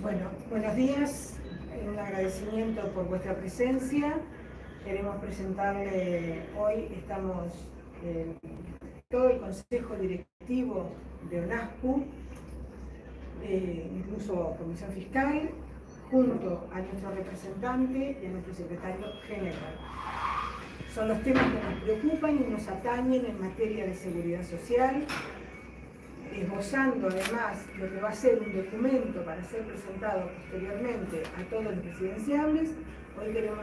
Bueno, buenos días, un agradecimiento por vuestra presencia. Queremos presentarle, hoy estamos todo el Consejo Directivo de ONASPU, incluso Comisión Fiscal, junto a nuestro representante y a nuestro secretario general. Son los temas que nos preocupan y nos atañen en materia de seguridad social, esbozando además lo que va a ser un documento para ser presentado posteriormente a todos los presidenciables. Hoy queremos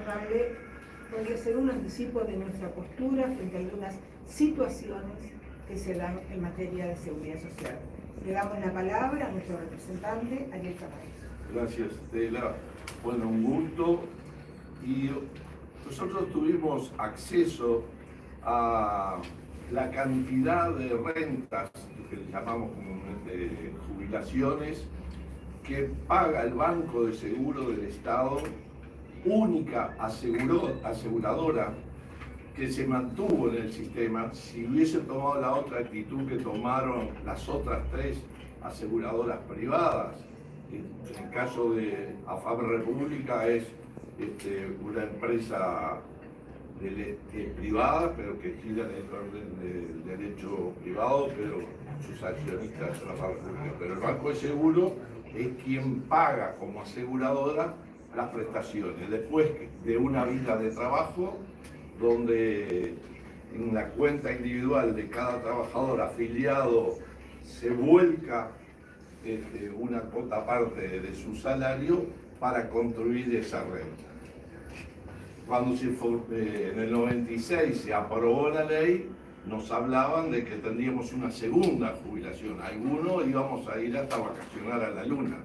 podría ser un anticipo de nuestra postura frente a algunas situaciones que se dan en materia de seguridad social. Le damos la palabra a nuestro representante, Ariel Carrasco. Gracias, Estela. Bueno, un gusto. Y nosotros tuvimos acceso a la cantidad de rentas, que llamamos comúnmente jubilaciones, que paga el Banco de Seguro del Estado, única aseguradora que se mantuvo en el sistema. Si hubiese tomado la otra actitud que tomaron las otras tres aseguradoras privadas, en el caso de AFAP República es una empresa privada, pero que gira en el orden del derecho privado, pero sus accionistas son la República. Pero el Banco de Seguro es quien paga como aseguradora las prestaciones. Después de una vida de trabajo, donde en la cuenta individual de cada trabajador afiliado se vuelca una cuota parte de su salario para construir esa renta. Cuando en el 96 se aprobó la ley, nos hablaban de que tendríamos una segunda jubilación. Algunos íbamos a ir hasta vacacionar a la luna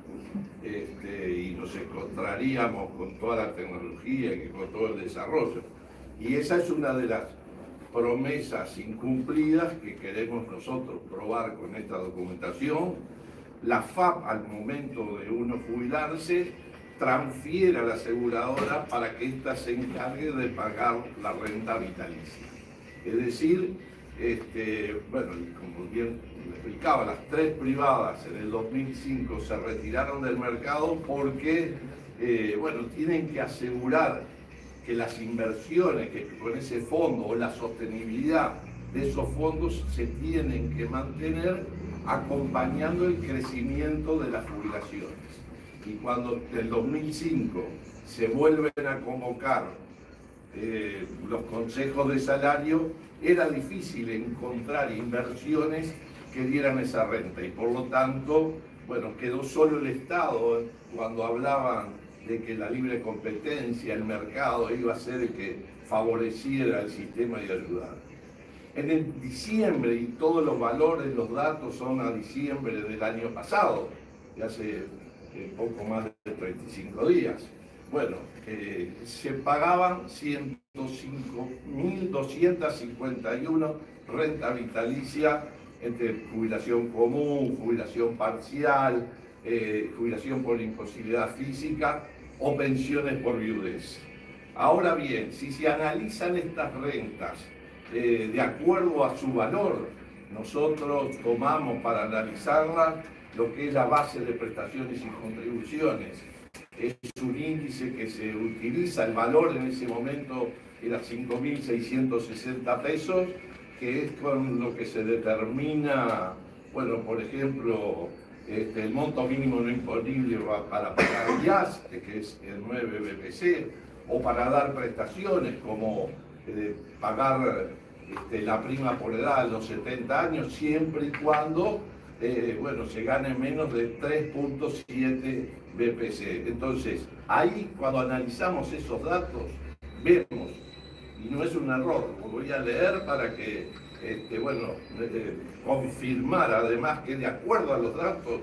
y nos encontraríamos con toda la tecnología y con todo el desarrollo. Y esa es una de las promesas incumplidas que queremos nosotros probar con esta documentación. La FAP, al momento de uno jubilarse, transfiere a la aseguradora para que ésta se encargue de pagar la renta vitalicia. Es decir, bueno, como bien le explicaba, las tres privadas en el 2005 se retiraron del mercado porque, bueno, tienen que asegurar que las inversiones que con ese fondo o la sostenibilidad de esos fondos se tienen que mantener acompañando el crecimiento de las jubilaciones. Y cuando en el 2005 se vuelven a convocar los consejos de salario, era difícil encontrar inversiones que dieran esa renta y por lo tanto, bueno, quedó solo el Estado cuando hablaban de que la libre competencia, el mercado iba a ser el que favoreciera el sistema y ayudara. En el diciembre, y todos los valores, los datos son a diciembre del año pasado, de hace poco más de 35 días. Bueno, se pagaban 105.251 renta vitalicia entre jubilación común, jubilación parcial, jubilación por imposibilidad física o pensiones por viudez. Ahora bien, si se analizan estas rentas de acuerdo a su valor, nosotros tomamos para analizarlas lo que es la base de prestaciones y contribuciones. Es un índice que se utiliza, el valor en ese momento era 5.660 pesos, que es con lo que se determina, bueno, por ejemplo, el monto mínimo no imponible para pagar IAS, que es el 9 BPC, o para dar prestaciones como pagar la prima por edad a los 70 años, siempre y cuando bueno, se gane menos de 3.7 BPC. Entonces, ahí cuando analizamos esos datos, vemos, y no es un error, lo voy a leer para que, bueno, confirmar además que de acuerdo a los datos,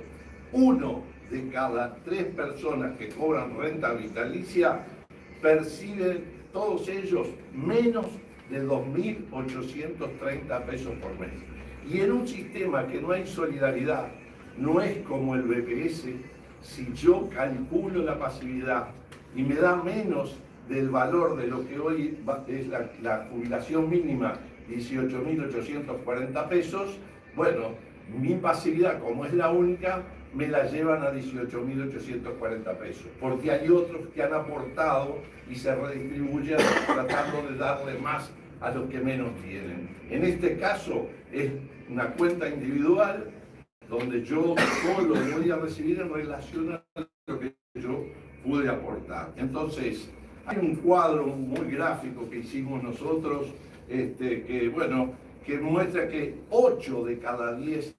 1 de cada 3 personas que cobran renta vitalicia perciben todos ellos menos de 2.830 pesos por mes. Y en un sistema que no hay solidaridad, no es como el BPS, si yo calculo la pasividad y me da menos del valor de lo que hoy es la jubilación mínima, 18.840 pesos, bueno, mi pasividad, como es la única, me la llevan a 18.840 pesos, porque hay otros que han aportado y se redistribuyen tratando de darle más a los que menos tienen. En este caso es una cuenta individual donde yo solo voy a recibir en relación a lo que yo pude aportar. Entonces, hay un cuadro muy gráfico que hicimos nosotros, que muestra que 8 de cada 10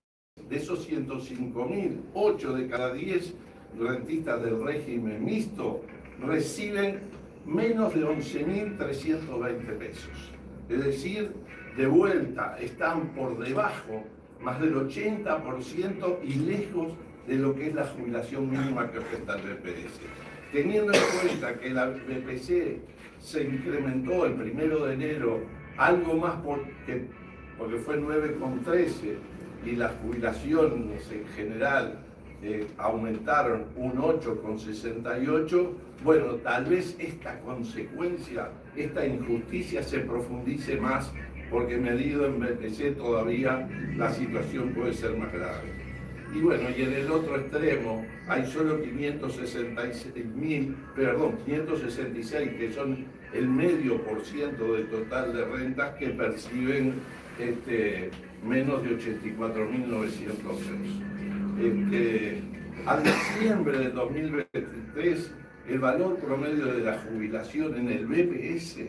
de esos 105.000, 8 de cada 10 rentistas del régimen mixto reciben menos de 11.320 pesos. Es decir, de vuelta están por debajo, más del 80% y lejos de lo que es la jubilación mínima que ofrece el BPS. Teniendo en cuenta que la BPC se incrementó el 1 de enero algo más porque fue 9,13 y las jubilaciones en general aumentaron un 8,68, bueno, tal vez esta consecuencia, esta injusticia se profundice más porque medido en BPC todavía la situación puede ser más grave. Y bueno, y en el otro extremo hay solo 566 que son el medio por ciento del total de rentas que perciben menos de 84.900 pesos. A diciembre de 2023, el valor promedio de la jubilación en el BPS,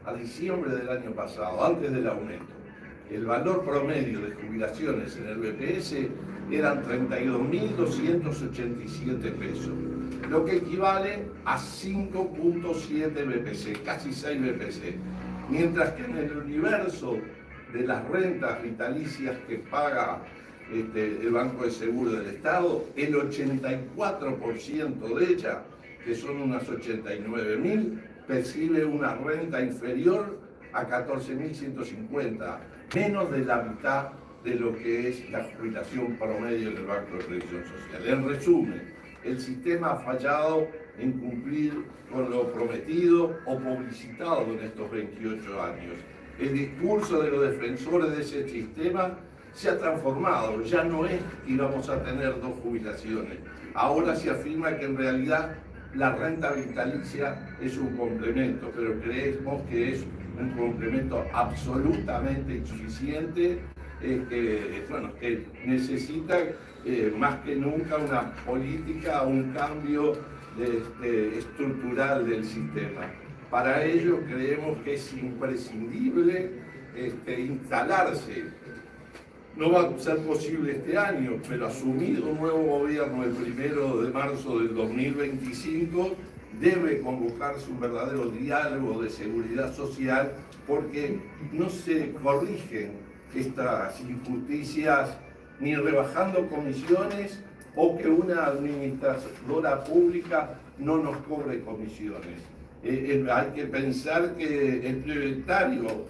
a diciembre del año pasado, antes del aumento, el valor promedio de jubilaciones en el BPS eran 32.287 pesos, lo que equivale a 5,7 BPC, casi 6 BPC, mientras que en el universo de las rentas vitalicias que paga el Banco de Seguro del Estado, el 84% de ellas, que son unas 89.000, percibe una renta inferior a 14.150, menos de la mitad de lo que es la jubilación promedio del Banco de Previsión Social. En resumen, el sistema ha fallado en cumplir con lo prometido o publicitado en estos 28 años. El discurso de los defensores de ese sistema se ha transformado, ya no es que íbamos a tener 2 jubilaciones, ahora se afirma que en realidad la renta vitalicia es un complemento, pero creemos que es un complemento absolutamente insuficiente, que necesita más que nunca una política, un cambio estructural del sistema. Para ello creemos que es imprescindible instalarse. No va a ser posible este año, pero asumido un nuevo gobierno el 1 de marzo del 2025, debe convocarse un verdadero diálogo de seguridad social porque no se corrigen estas injusticias ni rebajando comisiones o que una administradora pública no nos cobre comisiones. Hay que pensar que es prioritario,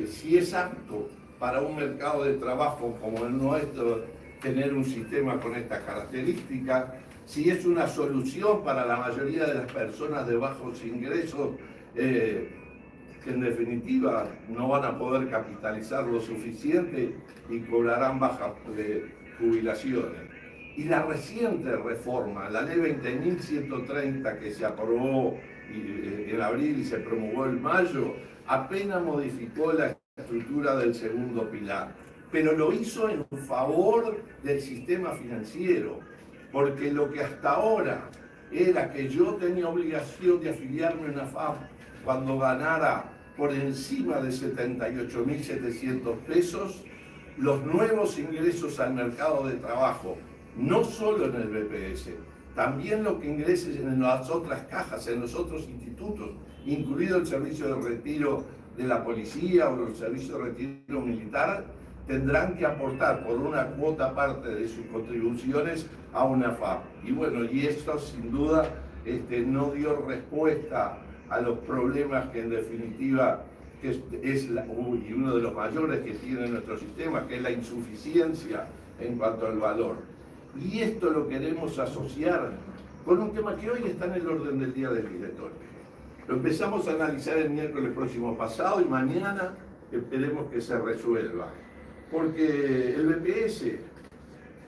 si es apto para un mercado de trabajo como el nuestro, tener un sistema con estas características, si es una solución para la mayoría de las personas de bajos ingresos, que en definitiva no van a poder capitalizar lo suficiente y cobrarán bajas jubilaciones. Y la reciente reforma, la ley 20.130 que se aprobó en abril y se promulgó en mayo, apenas modificó la estructura del segundo pilar, pero lo hizo en favor del sistema financiero, porque lo que hasta ahora era que yo tenía obligación de afiliarme a una FAP cuando ganara por encima de 78.700 pesos, los nuevos ingresos al mercado de trabajo, no solo en el BPS, también lo que ingreses en las otras cajas, en los otros institutos, incluido el servicio de retiro de la policía o el servicio de retiro militar, tendrán que aportar por una cuota parte de sus contribuciones a una FAP. Y bueno, y esto sin duda no dio respuesta a los problemas que en definitiva es uno de los mayores que tiene nuestro sistema, que es la insuficiencia en cuanto al valor. Y esto lo queremos asociar con un tema que hoy está en el orden del día del directorio. Lo empezamos a analizar el miércoles próximo pasado y mañana esperemos que se resuelva. Porque el BPS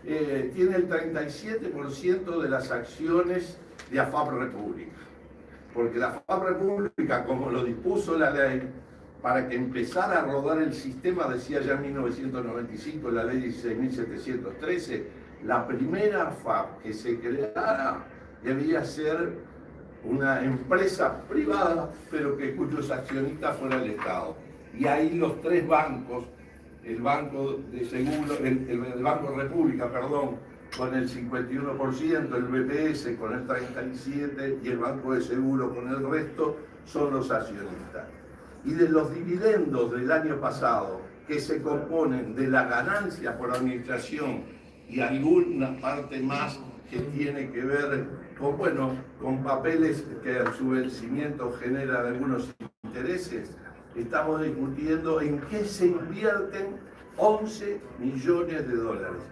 tiene el 37% de las acciones de AFAP República. Porque la AFAP República, como lo dispuso la ley, para que empezara a rodar el sistema, decía ya en 1995 la ley 16.713, la primera AFAP que se creara debía ser una empresa privada, pero cuyos accionistas fuera el Estado. Y ahí los tres bancos, el Banco de Seguro, el Banco República, perdón, con el 51%, el BPS con el 37% y el Banco de Seguro con el resto, son los accionistas. Y de los dividendos del año pasado, que se componen de la ganancia por administración y alguna parte más que tiene que ver con, bueno, con papeles que a su vencimiento generan algunos intereses, estamos discutiendo en qué se invierten 11 millones de dólares.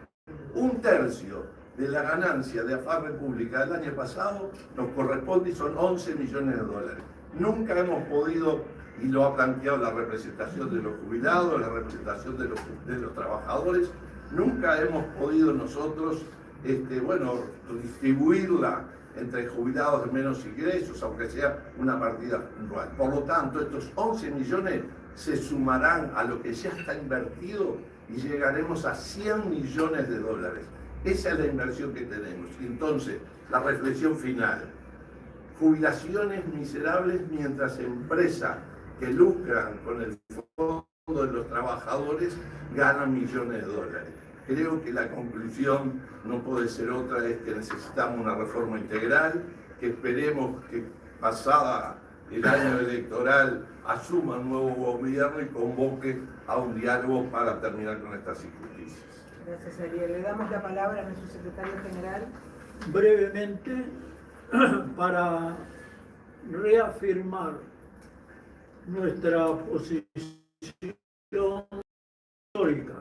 Un tercio de la ganancia de AFAP República del año pasado nos corresponde y son 11 millones de dólares. Nunca hemos podido, y lo ha planteado la representación de los jubilados, la representación de los trabajadores, nunca hemos podido nosotros distribuirla entre jubilados de menos ingresos, aunque sea una partida puntual. Por lo tanto, estos 11 millones se sumarán a lo que ya está invertido y llegaremos a 100 millones de dólares. Esa es la inversión que tenemos. Y entonces, la reflexión final. Jubilaciones miserables mientras empresas que lucran con el fondo de los trabajadores ganan millones de dólares. Creo que la conclusión no puede ser otra, es que necesitamos una reforma integral, que esperemos que pasada el año electoral asuma un nuevo gobierno y convoque a un diálogo para terminar con estas injusticias. Gracias, Ariel. Le damos la palabra a nuestro secretario general. Brevemente, para reafirmar nuestra posición histórica.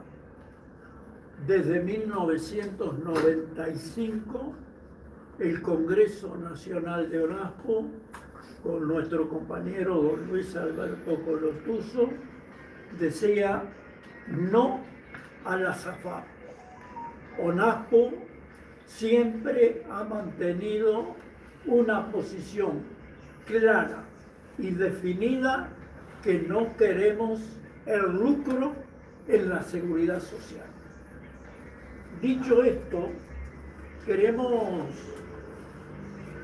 Desde 1995, el Congreso Nacional de ONASPO, con nuestro compañero don Luis Alberto Colotuso, decía no a la AFAP. ONASPO siempre ha mantenido una posición clara y definida que no queremos el lucro en la seguridad social. Dicho esto, queremos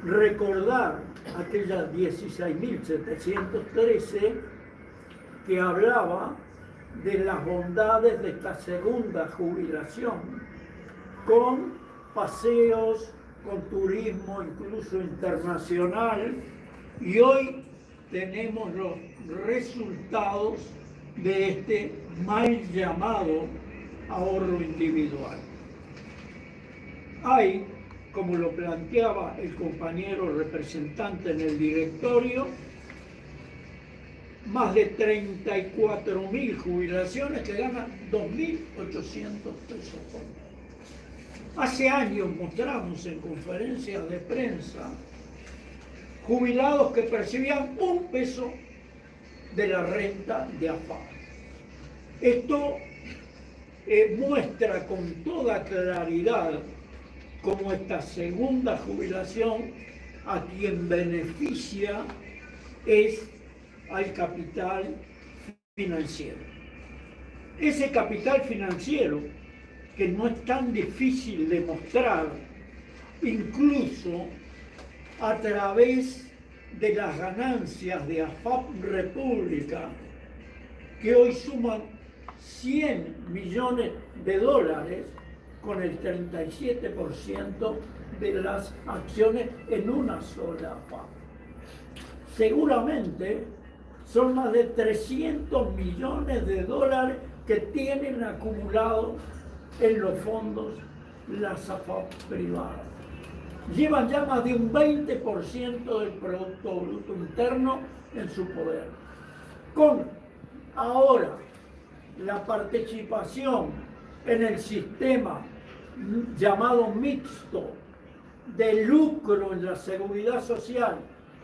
recordar aquella 16.713 que hablaba de las bondades de esta segunda jubilación, con paseos, con turismo incluso internacional, y hoy tenemos los resultados de este mal llamado ahorro individual. Hay, como lo planteaba el compañero representante en el directorio, más de 34.000 jubilaciones que ganan 2.800 pesos por mes. Hace años mostramos en conferencias de prensa jubilados que percibían 1 peso de la renta de AFAP. Esto muestra con toda claridad cómo esta segunda jubilación a quien beneficia es al capital financiero. Ese capital financiero, que no es tan difícil de mostrar, incluso a través de las ganancias de AFAP República, que hoy suman 100 millones de dólares con el 37% de las acciones en una sola AFAP. Seguramente son más de 300 millones de dólares que tienen acumulados en los fondos las AFAP privadas. Llevan ya más de un 20% del Producto Bruto Interno en su poder. Con ahora la participación en el sistema llamado mixto de lucro en la seguridad social,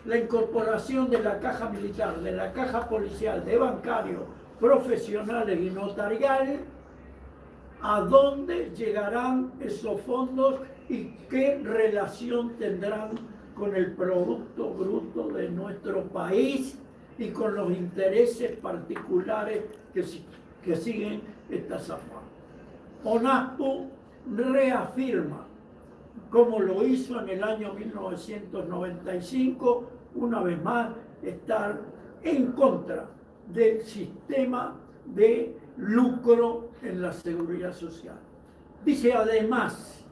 la incorporación de la caja militar, de la caja policial, de bancarios, profesionales y notariales, a dónde llegarán esos fondos y qué relación tendrán con el Producto Bruto de nuestro país y con los intereses particulares que siguen estas afán. ONASPO reafirma, como lo hizo en el año 1995, una vez más, estar en contra del sistema de lucro en la seguridad social. Dice además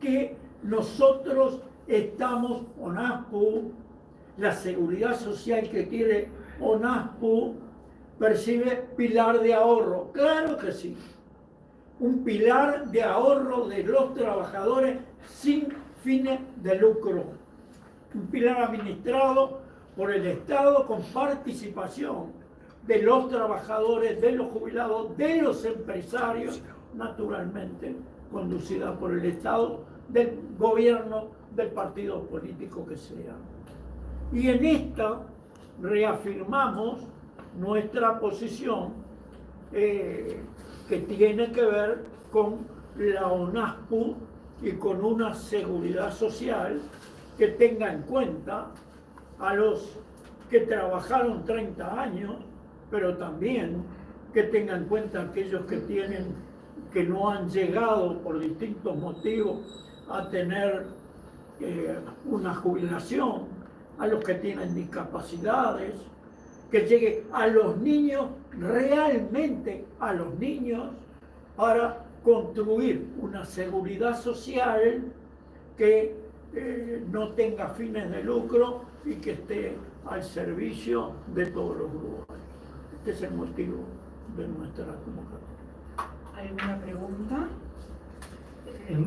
que nosotros estamos, ONASPO, la seguridad social que quiere ONASPO, percibe pilar de ahorro. Claro que sí. Un pilar de ahorro de los trabajadores sin fines de lucro. Un pilar administrado por el Estado con participación de los trabajadores, de los jubilados, de los empresarios, naturalmente conducida por el Estado, del gobierno, del partido político que sea. Y en esta reafirmamos nuestra posición que tiene que ver con la ONASPO y con una seguridad social que tenga en cuenta a los que trabajaron 30 años, pero también que tenga en cuenta a aquellos que no han llegado por distintos motivos a tener una jubilación, a los que tienen discapacidades, que llegue a los niños, realmente a los niños, para construir una seguridad social que no tenga fines de lucro y que esté al servicio de todos los uruguayos. Este es el motivo de nuestra convocatoria. ¿Alguna pregunta?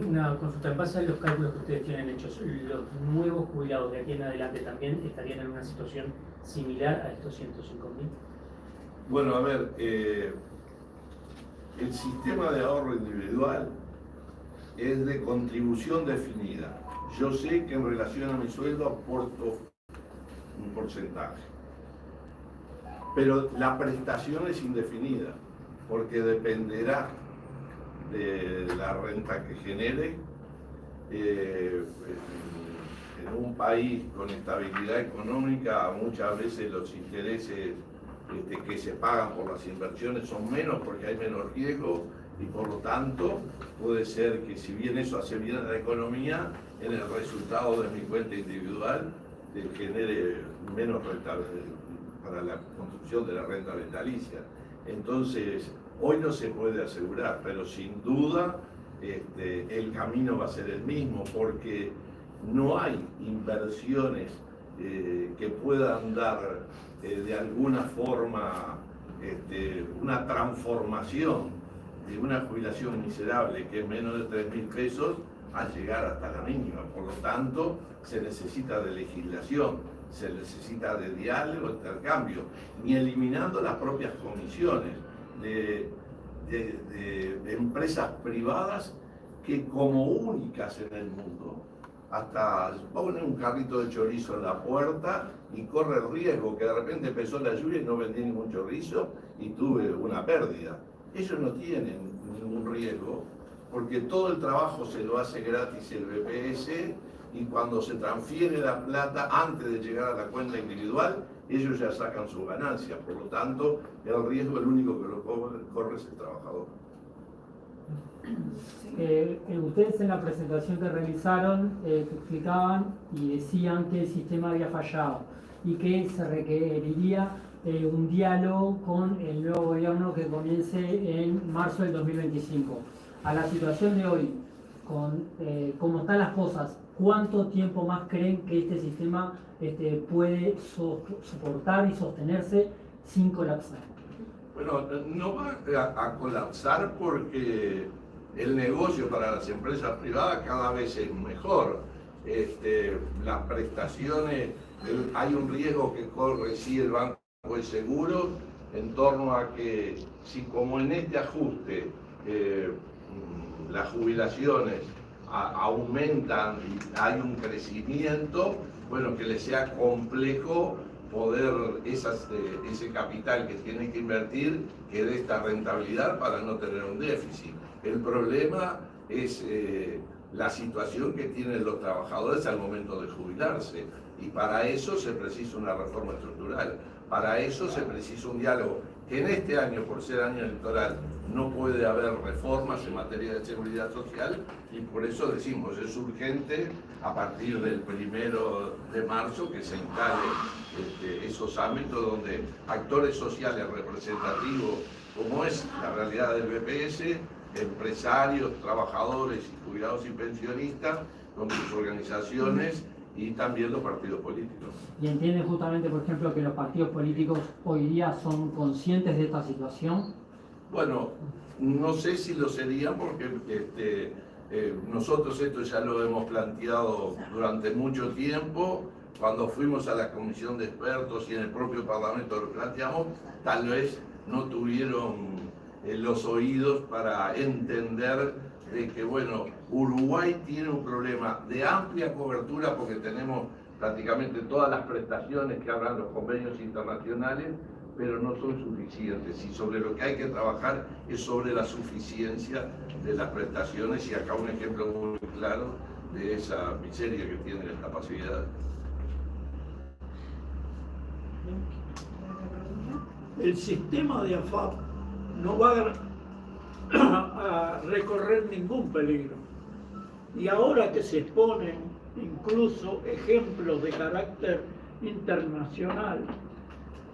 Una consulta, en base a los cálculos que ustedes tienen hechos, ¿los nuevos jubilados de aquí en adelante también estarían en una situación similar a estos 105.000? Bueno, a ver, el sistema de ahorro individual es de contribución definida. Yo sé que en relación a mi sueldo aporto un porcentaje, pero la prestación es indefinida, porque dependerá de la renta que genere. En un país con estabilidad económica, muchas veces los intereses que se pagan por las inversiones son menos porque hay menos riesgo, y por lo tanto puede ser que, si bien eso hace bien a la economía, en el resultado de mi cuenta individual genere menos rentabilidad para la construcción de la renta vitalicia. Entonces, hoy no se puede asegurar, pero sin duda el camino va a ser el mismo, porque no hay inversiones que puedan dar de alguna forma una transformación de una jubilación miserable, que es menos de 3.000 pesos, a llegar hasta la mínima. Por lo tanto, se necesita de legislación, se necesita de diálogo, intercambio, ni eliminando las propias comisiones de empresas privadas que, como únicas en el mundo, hasta pone un carrito de chorizo en la puerta y corre el riesgo que de repente empezó la lluvia y no vendí ningún chorizo y tuve una pérdida. Ellos no tienen ningún riesgo, porque todo el trabajo se lo hace gratis el BPS, y cuando se transfiere la plata antes de llegar a la cuenta individual, ellos ya sacan su ganancia. Por lo tanto, el riesgo, el único que lo corre es el trabajador. Ustedes en la presentación que realizaron explicaban y decían que el sistema había fallado y que se requeriría un diálogo con el nuevo gobierno que comience en marzo del 2025. A la situación de hoy, con cómo están las cosas, ¿cuánto tiempo más creen que este sistema puede soportar y sostenerse sin colapsar? Bueno, no va a colapsar, porque el negocio para las empresas privadas cada vez es mejor. Las prestaciones, hay un riesgo que corre sí el Banco de Seguros en torno a que, si como en este ajuste las jubilaciones aumentan y hay un crecimiento, bueno, que les sea complejo poder ese capital que tienen que invertir, que dé esta rentabilidad para no tener un déficit. El problema es la situación que tienen los trabajadores al momento de jubilarse. Y para eso se precisa una reforma estructural. Para eso se precisa un diálogo. Que en este año, por ser año electoral, no puede haber reformas en materia de seguridad social, y por eso decimos, es urgente a partir del 1 de marzo que se instale esos ámbitos donde actores sociales representativos, como es la realidad del BPS, empresarios, trabajadores, jubilados y pensionistas, con sus organizaciones y también los partidos políticos. ¿Y entiende justamente, por ejemplo, que los partidos políticos hoy día son conscientes de esta situación? Bueno, no sé si lo serían porque nosotros esto ya lo hemos planteado durante mucho tiempo. Cuando fuimos a la comisión de expertos y en el propio Parlamento lo planteamos, tal vez no tuvieron los oídos para entender de que, bueno, Uruguay tiene un problema de amplia cobertura porque tenemos prácticamente todas las prestaciones que hablan los convenios internacionales, pero no son suficientes, y sobre lo que hay que trabajar es sobre la suficiencia de las prestaciones, y acá un ejemplo muy claro de esa miseria que tiene la capacidad. El sistema de AFAP no va a recorrer ningún peligro. Y ahora que se exponen incluso ejemplos de carácter internacional,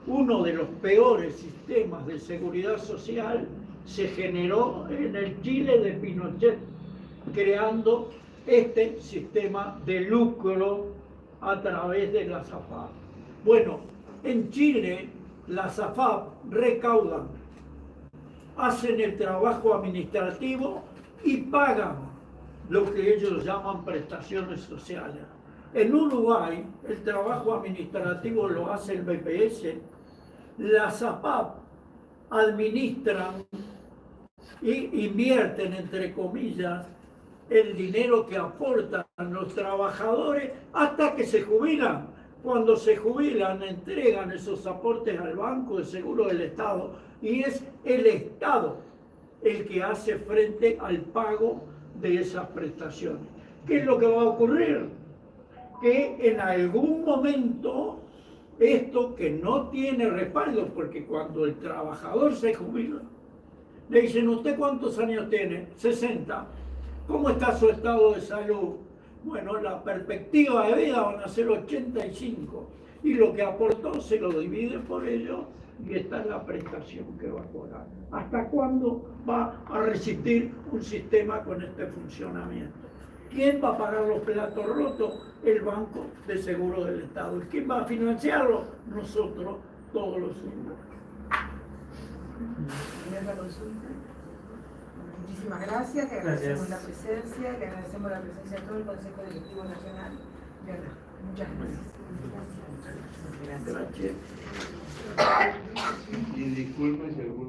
uno de los peores sistemas de seguridad social se generó en el Chile de Pinochet, creando este sistema de lucro a través de las AFAP. Bueno, en Chile las AFAP recaudan, hacen el trabajo administrativo y pagan lo que ellos llaman prestaciones sociales. En Uruguay el trabajo administrativo lo hace el BPS, las AFAP administran y invierten, entre comillas, el dinero que aportan los trabajadores hasta que se jubilan. Cuando se jubilan, entregan esos aportes al Banco de Seguro del Estado, y es el Estado el que hace frente al pago de esas prestaciones. ¿Qué es lo que va a ocurrir? Que en algún momento esto, que no tiene respaldo, porque cuando el trabajador se jubila, le dicen: ¿usted cuántos años tiene? 60. ¿Cómo está su estado de salud? Bueno, la perspectiva de vida van a ser 85, y lo que aportó se lo divide por ello, y esta es la prestación que va a cobrar. ¿Hasta cuándo va a resistir un sistema con este funcionamiento? ¿Quién va a pagar los platos rotos? El Banco de Seguro del Estado. ¿Y quién va a financiarlo? Nosotros, todos los uruguayos. Muchísimas gracias, le agradecemos la presencia, le agradecemos la presencia de todo el Consejo Directivo Nacional. De verdad, muchas gracias. Gracias. Y disculpen si alguno